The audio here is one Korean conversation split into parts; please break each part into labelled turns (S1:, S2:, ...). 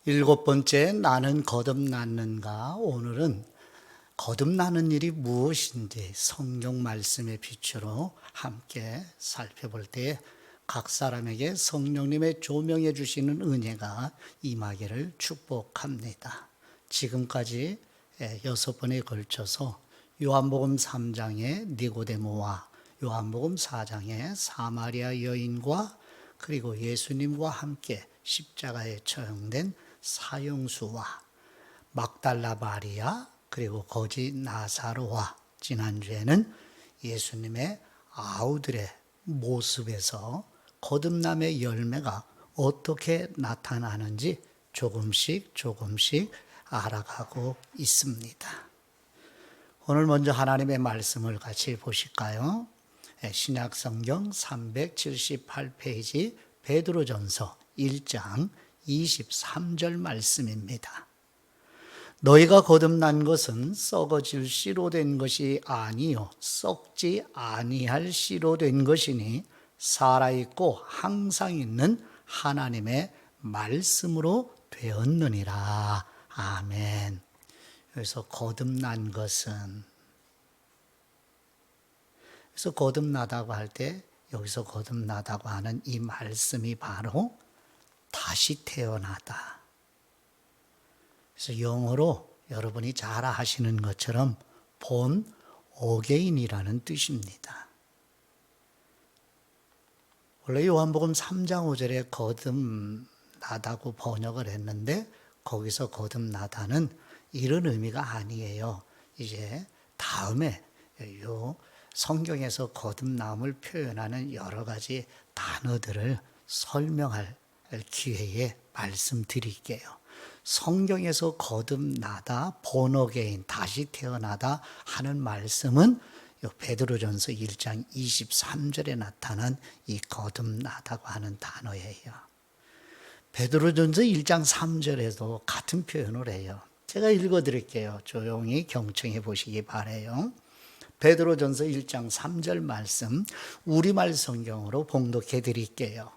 S1: 7번째, 나는 거듭났는가? 오늘은 거듭나는 일이 무엇인지 성경 말씀의 빛으로 함께 살펴볼 때에 각 사람에게 성령님의 조명해 주시는 은혜가 임하기를 축복합니다. 지금까지 6번에 걸쳐서 요한복음 3장의 니고데모와 요한복음 4장의 사마리아 여인과 그리고 예수님과 함께 십자가에 처형된 사형수와 막달라 마리아 그리고 거지 나사로와 지난주에는 예수님의 아우들의 모습에서 거듭남의 열매가 어떻게 나타나는지 조금씩 알아가고 있습니다. 오늘 먼저 하나님의 말씀을 같이 보실까요? 신약성경 378페이지 베드로전서 1장 23절 말씀입니다. 너희가 거듭난 것은 썩어질 씨로 된 것이 아니요 썩지 아니할 씨로 된 것이니 살아있고 항상 있는 하나님의 말씀으로 되었느니라. 아멘. 여기서 거듭난 것은, 그래서 거듭나다고 할 때 여기서 거듭나다고 하는 이 말씀이 바로 다시 태어나다. 그래서 영어로 여러분이 잘 아시는 것처럼 born again이라는 뜻입니다. 원래 요한복음 3장 5절에 거듭나다고 번역을 했는데 거기서 거듭나다는 이런 의미가 아니에요. 이제 다음에 요 성경에서 거듭남을 표현하는 여러 가지 단어들을 설명할 기회에 말씀드릴게요. 성경에서 거듭나다, born again, 다시 태어나다 하는 말씀은 베드로전서 1장 23절에 나타난 이 거듭나다고 하는 단어예요. 베드로전서 1장 3절에도 같은 표현을 해요. 제가 읽어드릴게요. 조용히 경청해 보시기 바라요. 베드로전서 1장 3절 말씀 우리말 성경으로 봉독해 드릴게요.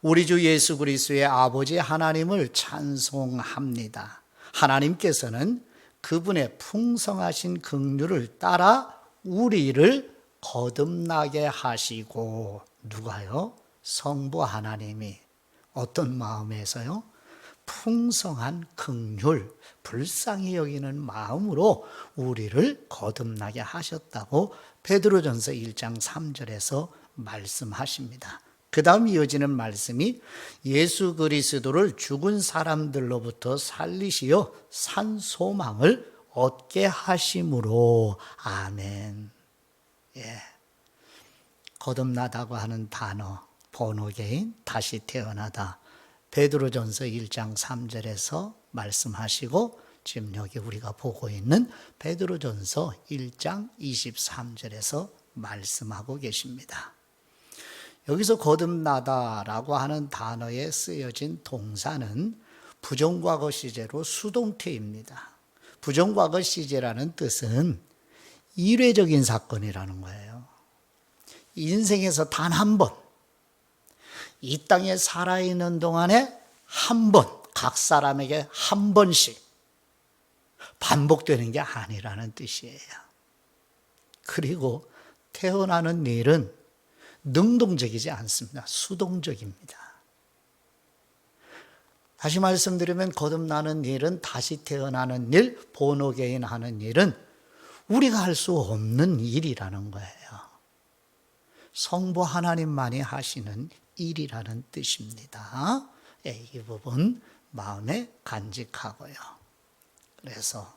S1: 우리 주 예수 그리스도의 아버지 하나님을 찬송합니다. 하나님께서는 그분의 풍성하신 긍휼을 따라 우리를 거듭나게 하시고, 누가요? 성부 하나님이 어떤 마음에서요? 풍성한 긍휼, 불쌍히 여기는 마음으로 우리를 거듭나게 하셨다고 베드로전서 1장 3절에서 말씀하십니다. 그 다음 이어지는 말씀이 예수 그리스도를 죽은 사람들로부터 살리시어 산 소망을 얻게 하심으로. 아멘. 예. 거듭나다고 하는 단어 born again, 다시 태어나다. 베드로전서 1장 3절에서 말씀하시고 지금 여기 우리가 보고 있는 베드로전서 1장 23절에서 말씀하고 계십니다. 여기서 거듭나다라고 하는 단어에 쓰여진 동사는 부정과거 시제로 수동태입니다. 부정과거 시제라는 뜻은 일회적인 사건이라는 거예요. 인생에서 단 한 번, 이 땅에 살아있는 동안에 한 번, 각 사람에게 한 번씩 반복되는 게 아니라는 뜻이에요. 그리고 태어나는 일은 능동적이지 않습니다. 수동적입니다. 다시 말씀드리면 거듭나는 일은, 다시 태어나는 일, born again 하는 일은 우리가 할 수 없는 일이라는 거예요. 성부 하나님만이 하시는 일이라는 뜻입니다. 이 부분 마음에 간직하고요. 그래서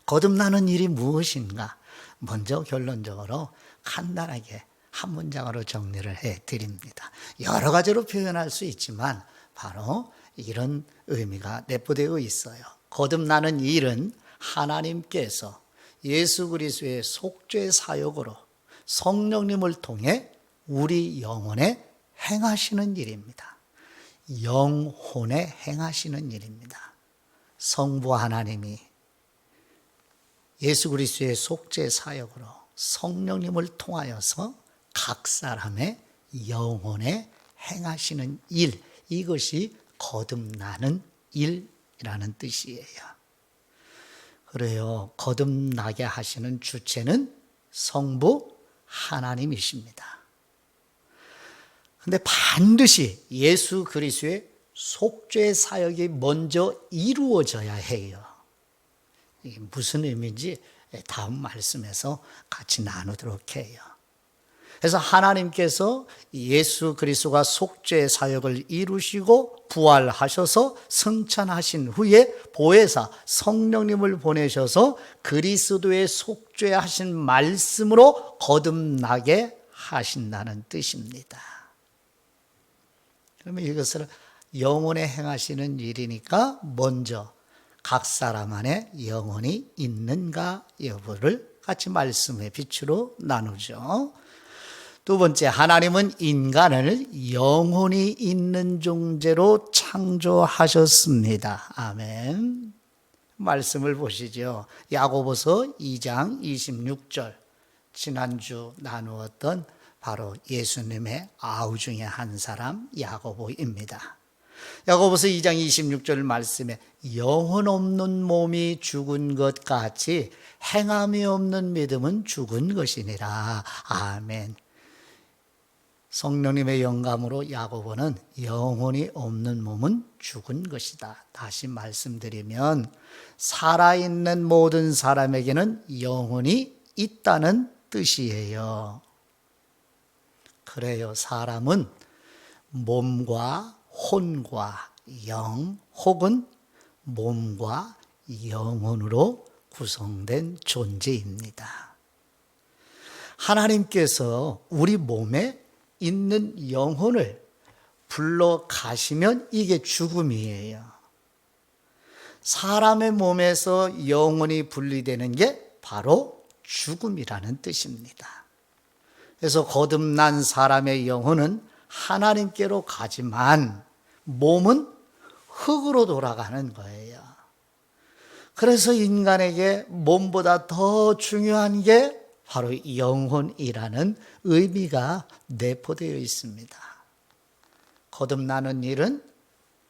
S1: 거듭나는 일이 무엇인가? 먼저 결론적으로 간단하게 한 문장으로 정리를 해드립니다. 여러 가지로 표현할 수 있지만 바로 이런 의미가 내포되어 있어요. 거듭나는 일은 하나님께서 예수 그리스도의 속죄 사역으로 성령님을 통해 우리 영혼에 행하시는 일입니다. 영혼에 행하시는 일입니다. 성부 하나님이 예수 그리스도의 속죄 사역으로 성령님을 통하여서 각 사람의 영혼에 행하시는 일, 이것이 거듭나는 일이라는 뜻이에요. 그래요. 거듭나게 하시는 주체는 성부 하나님이십니다. 근데 반드시 예수 그리스도의 속죄 사역이 먼저 이루어져야 해요. 이게 무슨 의미인지 다음 말씀에서 같이 나누도록 해요. 그래서 하나님께서 예수 그리스도가 속죄 사역을 이루시고 부활하셔서 승천하신 후에 보혜사 성령님을 보내셔서 그리스도의 속죄하신 말씀으로 거듭나게 하신다는 뜻입니다. 그러면 이것을 영혼에 행하시는 일이니까 먼저 각 사람 안에 영혼이 있는가 여부를 같이 말씀의 빛으로 나누죠. 두 번째, 하나님은 인간을 영혼이 있는 존재로 창조하셨습니다. 아멘. 말씀을 보시죠. 야고보서 2장 26절, 지난주 나누었던 바로 예수님의 아우 중에 한 사람 야고보입니다. 야고보서 2장 26절 말씀에 영혼 없는 몸이 죽은 것 같이 행함이 없는 믿음은 죽은 것이니라. 아멘. 성령님의 영감으로 야고보는 영혼이 없는 몸은 죽은 것이다. 다시 말씀드리면 살아있는 모든 사람에게는 영혼이 있다는 뜻이에요. 그래요. 사람은 몸과 혼과 영 혹은 몸과 영혼으로 구성된 존재입니다. 하나님께서 우리 몸에 있는 영혼을 불러 가시면 이게 죽음이에요. 사람의 몸에서 영혼이 분리되는 게 바로 죽음이라는 뜻입니다. 그래서 거듭난 사람의 영혼은 하나님께로 가지만 몸은 흙으로 돌아가는 거예요. 그래서 인간에게 몸보다 더 중요한 게 바로 영혼이라는 의미가 내포되어 있습니다. 거듭나는 일은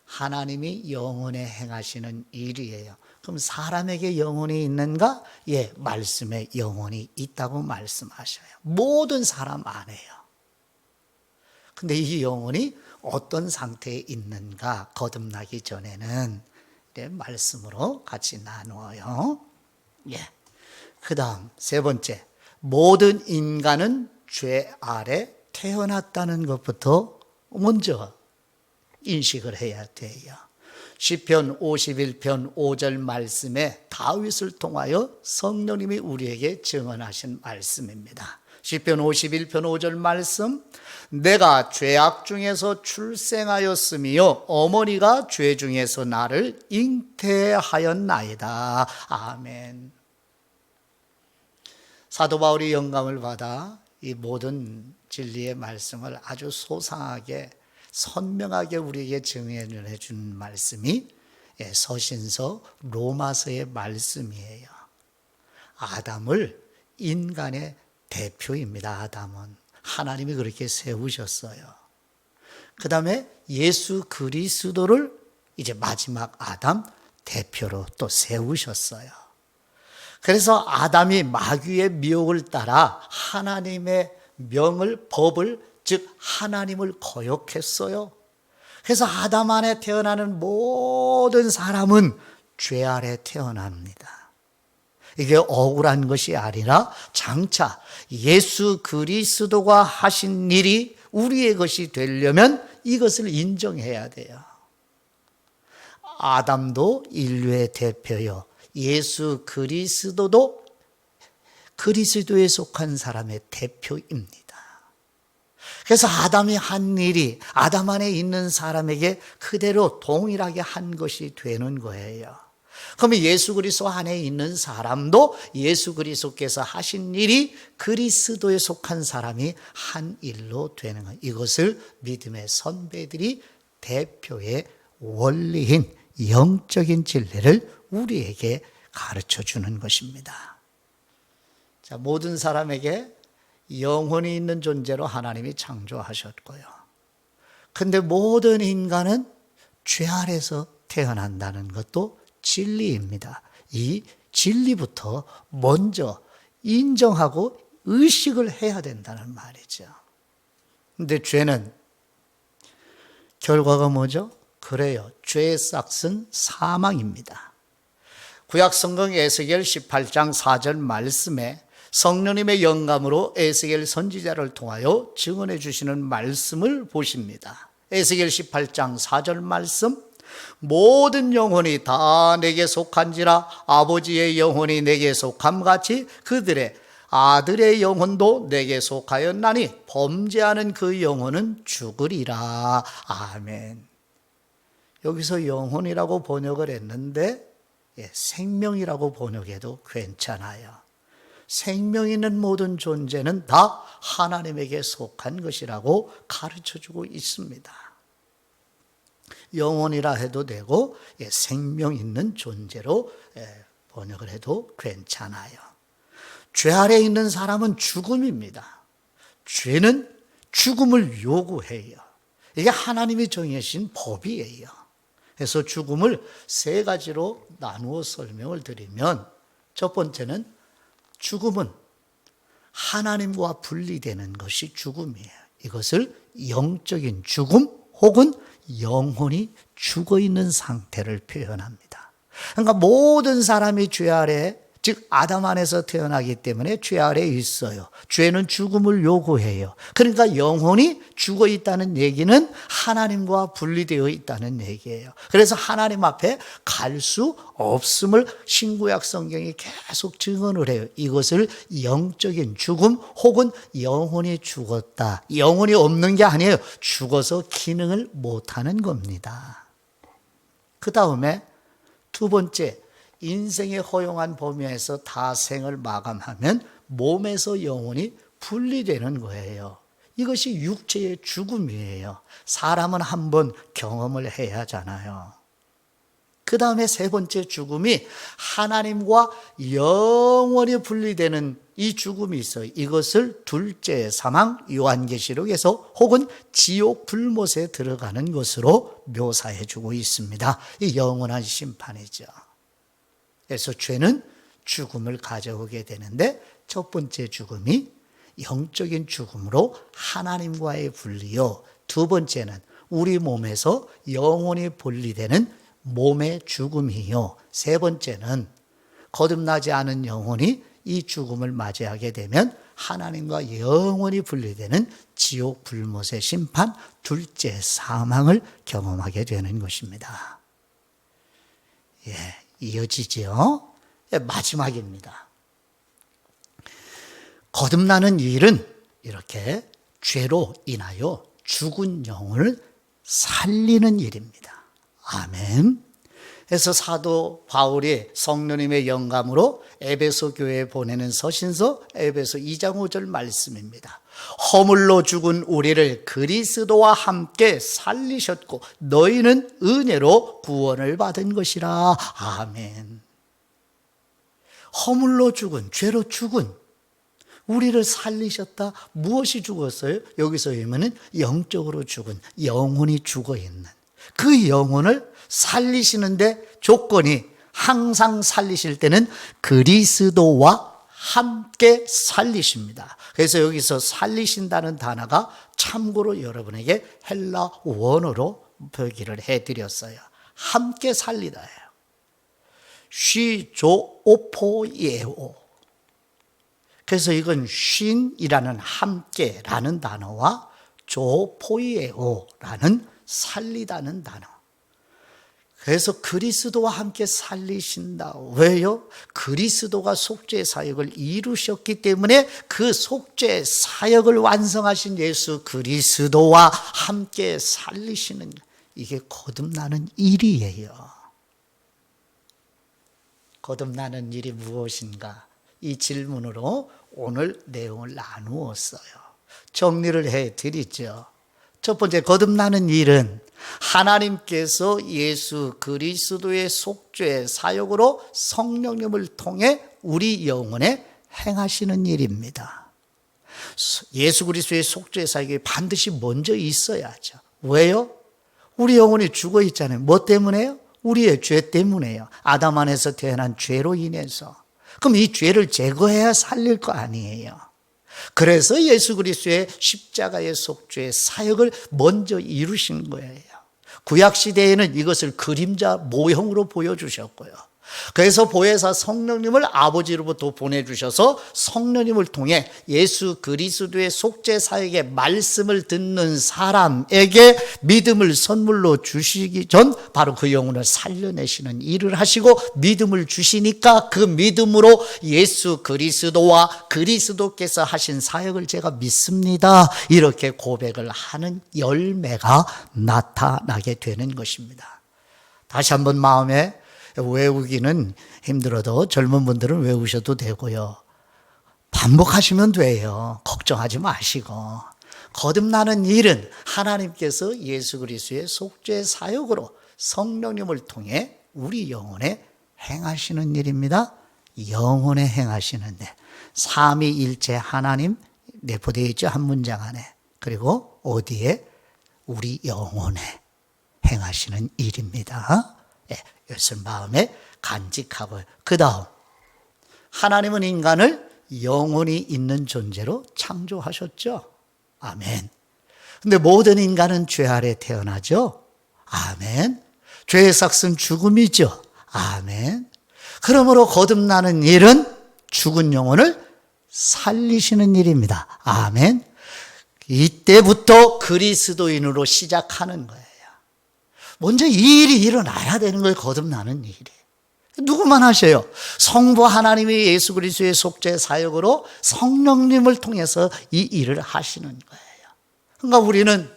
S1: 하나님이 영혼에 행하시는 일이에요. 그럼 사람에게 영혼이 있는가? 예, 말씀에 영혼이 있다고 말씀하셔요. 모든 사람 안에요. 근데 이 영혼이 어떤 상태에 있는가? 거듭나기 전에는 말씀으로 같이 나누어요. 예. 그 다음 세 번째, 모든 인간은 죄 아래 태어났다는 것부터 먼저 인식을 해야 돼요. 시편 51편 5절 말씀에 다윗을 통하여 성령님이 우리에게 증언하신 말씀입니다. 시편 51편 5절 말씀, 내가 죄악 중에서 출생하였으며 어머니가 죄 중에서 나를 잉태하였나이다. 아멘. 사도 바울이 영감을 받아 이 모든 진리의 말씀을 아주 소상하게 선명하게 우리에게 증언해 준 말씀이 서신서 로마서의 말씀이에요. 아담을 인간의 대표입니다. 아담은 하나님이 그렇게 세우셨어요. 그 다음에 예수 그리스도를 이제 마지막 아담 대표로 또 세우셨어요. 그래서 아담이 마귀의 미혹을 따라 하나님의 명을, 법을, 즉 하나님을 거역했어요. 그래서 아담 안에 태어나는 모든 사람은 죄 아래 태어납니다. 이게 억울한 것이 아니라 장차 예수 그리스도가 하신 일이 우리의 것이 되려면 이것을 인정해야 돼요. 아담도 인류의 대표요, 예수 그리스도도 그리스도에 속한 사람의 대표입니다. 그래서 아담이 한 일이 아담 안에 있는 사람에게 그대로 동일하게 한 것이 되는 거예요. 그러면 예수 그리스도 안에 있는 사람도 예수 그리스도께서 하신 일이 그리스도에 속한 사람이 한 일로 되는 거예요. 이것을 믿음의 선배들이 대표의 원리인 영적인 진리를 우리에게 가르쳐 주는 것입니다. 자, 모든 사람에게 영혼이 있는 존재로 하나님이 창조하셨고요. 근데 모든 인간은 죄 아래서 태어난다는 것도 진리입니다. 이 진리부터 먼저 인정하고 의식을 해야 된다는 말이죠. 근데 죄는 결과가 뭐죠? 그래요. 죄의 싹은 사망입니다. 구약성경 에스겔 18장 4절 말씀에 성령님의 영감으로 에스겔 선지자를 통하여 증언해 주시는 말씀을 보십니다. 에스겔 18장 4절 말씀, 모든 영혼이 다 내게 속한지라 아버지의 영혼이 내게 속함같이 그들의 아들의 영혼도 내게 속하였나니 범죄하는 그 영혼은 죽으리라. 아멘. 여기서 영혼이라고 번역을 했는데 생명이라고 번역해도 괜찮아요. 생명 있는 모든 존재는 다 하나님에게 속한 것이라고 가르쳐주고 있습니다. 영혼이라 해도 되고 생명 있는 존재로 번역을 해도 괜찮아요. 죄 아래 있는 사람은 죽음입니다. 죄는 죽음을 요구해요. 이게 하나님이 정해진 법이에요. 그래서 죽음을 세 가지로 나누어 설명을 드리면, 첫 번째는 죽음은 하나님과 분리되는 것이 죽음이에요. 이것을 영적인 죽음 혹은 영혼이 죽어 있는 상태를 표현합니다. 그러니까 모든 사람이 죄 아래, 즉 아담 안에서 태어나기 때문에 죄 아래에 있어요. 죄는 죽음을 요구해요. 그러니까 영혼이 죽어 있다는 얘기는 하나님과 분리되어 있다는 얘기예요. 그래서 하나님 앞에 갈 수 없음을 신구약 성경이 계속 증언을 해요. 이것을 영적인 죽음 혹은 영혼이 죽었다. 영혼이 없는 게 아니에요. 죽어서 기능을 못하는 겁니다. 그 다음에 두 번째, 인생의 허용한 범위에서 다 생을 마감하면 몸에서 영혼이 분리되는 거예요. 이것이 육체의 죽음이에요. 사람은 한번 경험을 해야 하잖아요. 그 다음에 세 번째 죽음이 하나님과 영원히 분리되는 이 죽음이 있어요. 이것을 둘째 사망, 요한계시록에서 혹은 지옥 불못에 들어가는 것으로 묘사해 주고 있습니다. 이 영원한 심판이죠. 그래서 죄는 죽음을 가져오게 되는데, 첫 번째 죽음이 영적인 죽음으로 하나님과의 분리요, 두 번째는 우리 몸에서 영혼이 분리되는 몸의 죽음이요, 세 번째는 거듭나지 않은 영혼이 이 죽음을 맞이하게 되면 하나님과 영원히 분리되는 지옥 불못의 심판, 둘째 사망을 경험하게 되는 것입니다. 이어지죠? 마지막입니다. 거듭나는 일은 이렇게 죄로 인하여 죽은 영혼을 살리는 일입니다. 아멘. 그래서 사도 바울이 성령님의 영감으로 에베소 교회에 보내는 서신서 에베소 2장 5절 말씀입니다. 허물로 죽은 우리를 그리스도와 함께 살리셨고 너희는 은혜로 구원을 받은 것이라. 아멘. 허물로 죽은, 죄로 죽은 우리를 살리셨다. 무엇이 죽었어요? 여기서 보면은 영적으로 죽은, 영혼이 죽어있는 그 영혼을 살리시는데 조건이, 항상 살리실 때는 그리스도와 함께 살리십니다. 그래서 여기서 살리신다는 단어가 참고로 여러분에게 헬라 원어로 표기를 해드렸어요. 함께 살리다예요. 쉬조오포예오. 그래서 이건 쉰이라는 함께라는 단어와 조포예오라는 살리다는 단어. 그래서 그리스도와 함께 살리신다. 왜요? 그리스도가 속죄 사역을 이루셨기 때문에 그 속죄 사역을 완성하신 예수 그리스도와 함께 살리시는, 이게 거듭나는 일이에요. 거듭나는 일이 무엇인가? 이 질문으로 오늘 내용을 나누었어요. 정리를 해드리죠. 첫 번째, 거듭나는 일은 하나님께서 예수 그리스도의 속죄 사역으로 성령님을 통해 우리 영혼에 행하시는 일입니다. 예수 그리스도의 속죄 사역이 반드시 먼저 있어야죠. 왜요? 우리 영혼이 죽어 있잖아요. 뭐 때문에요? 우리의 죄 때문에요. 아담 안에서 태어난 죄로 인해서. 그럼 이 죄를 제거해야 살릴 거 아니에요. 그래서 예수 그리스도의 십자가의 속죄의 사역을 먼저 이루신 거예요. 구약시대에는 이것을 그림자 모형으로 보여주셨고요. 그래서 보혜사 성령님을 아버지로부터 보내주셔서 성령님을 통해 예수 그리스도의 속죄 사역의 말씀을 듣는 사람에게 믿음을 선물로 주시기 전 바로 그 영혼을 살려내시는 일을 하시고 믿음을 주시니까 그 믿음으로 예수 그리스도와 그리스도께서 하신 사역을 제가 믿습니다. 이렇게 고백을 하는 열매가 나타나게 되는 것입니다. 다시 한번 마음에 외우기는 힘들어도 젊은 분들은 외우셔도 되고요. 반복하시면 돼요. 걱정하지 마시고. 거듭나는 일은 하나님께서 예수 그리스도의 속죄 사역으로 성령님을 통해 우리 영혼에 행하시는 일입니다. 영혼에 행하시는 일. 삼위일체 하나님 내포되어 있죠. 한 문장 안에. 그리고 어디에? 우리 영혼에 행하시는 일입니다. 이것을 마음에 간직하고 그 다음 하나님은 인간을 영혼이 있는 존재로 창조하셨죠. 아멘. 근데 모든 인간은 죄 아래 태어나죠. 아멘. 죄의 삭은 죽음이죠. 아멘. 그러므로 거듭나는 일은 죽은 영혼을 살리시는 일입니다. 아멘. 이때부터 그리스도인으로 시작하는 거예요. 먼저 이 일이 일어나야 되는 거예요. 거듭나는 일이. 누구만 하셔요? 성부 하나님이 예수 그리스도의 속죄 사역으로 성령님을 통해서 이 일을 하시는 거예요. 그러니까 우리는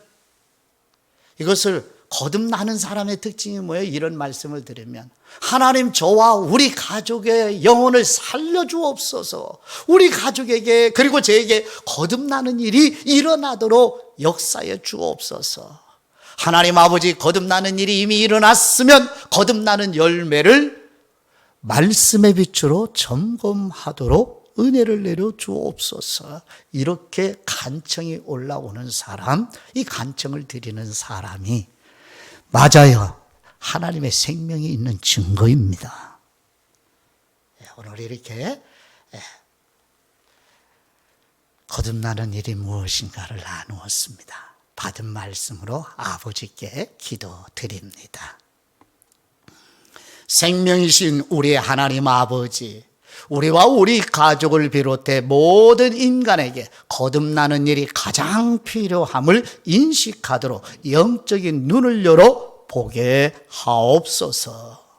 S1: 이것을 거듭나는 사람의 특징이 뭐예요? 이런 말씀을 드리면 하나님 저와 우리 가족의 영혼을 살려주옵소서. 우리 가족에게 그리고 저에게 거듭나는 일이 일어나도록 역사해 주옵소서. 하나님 아버지 거듭나는 일이 이미 일어났으면 거듭나는 열매를 말씀의 빛으로 점검하도록 은혜를 내려 주옵소서. 이렇게 간청이 올라오는 사람, 이 간청을 드리는 사람이 맞아요. 하나님의 생명이 있는 증거입니다. 오늘 이렇게 거듭나는 일이 무엇인가를 나누었습니다. 받은 말씀으로 아버지께 기도드립니다. 생명이신 우리 하나님 아버지, 우리와 우리 가족을 비롯해 모든 인간에게 거듭나는 일이 가장 필요함을 인식하도록 영적인 눈을 열어 보게 하옵소서.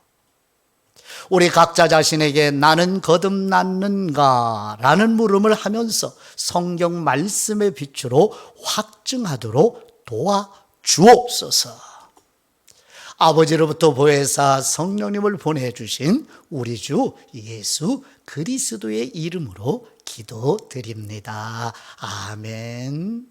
S1: 우리 각자 자신에게 나는 거듭났는가? 라는 물음을 하면서 성경 말씀의 빛으로 확증하도록 도와주옵소서. 아버지로부터 보혜사 성령님을 보내주신 우리 주 예수 그리스도의 이름으로 기도드립니다. 아멘.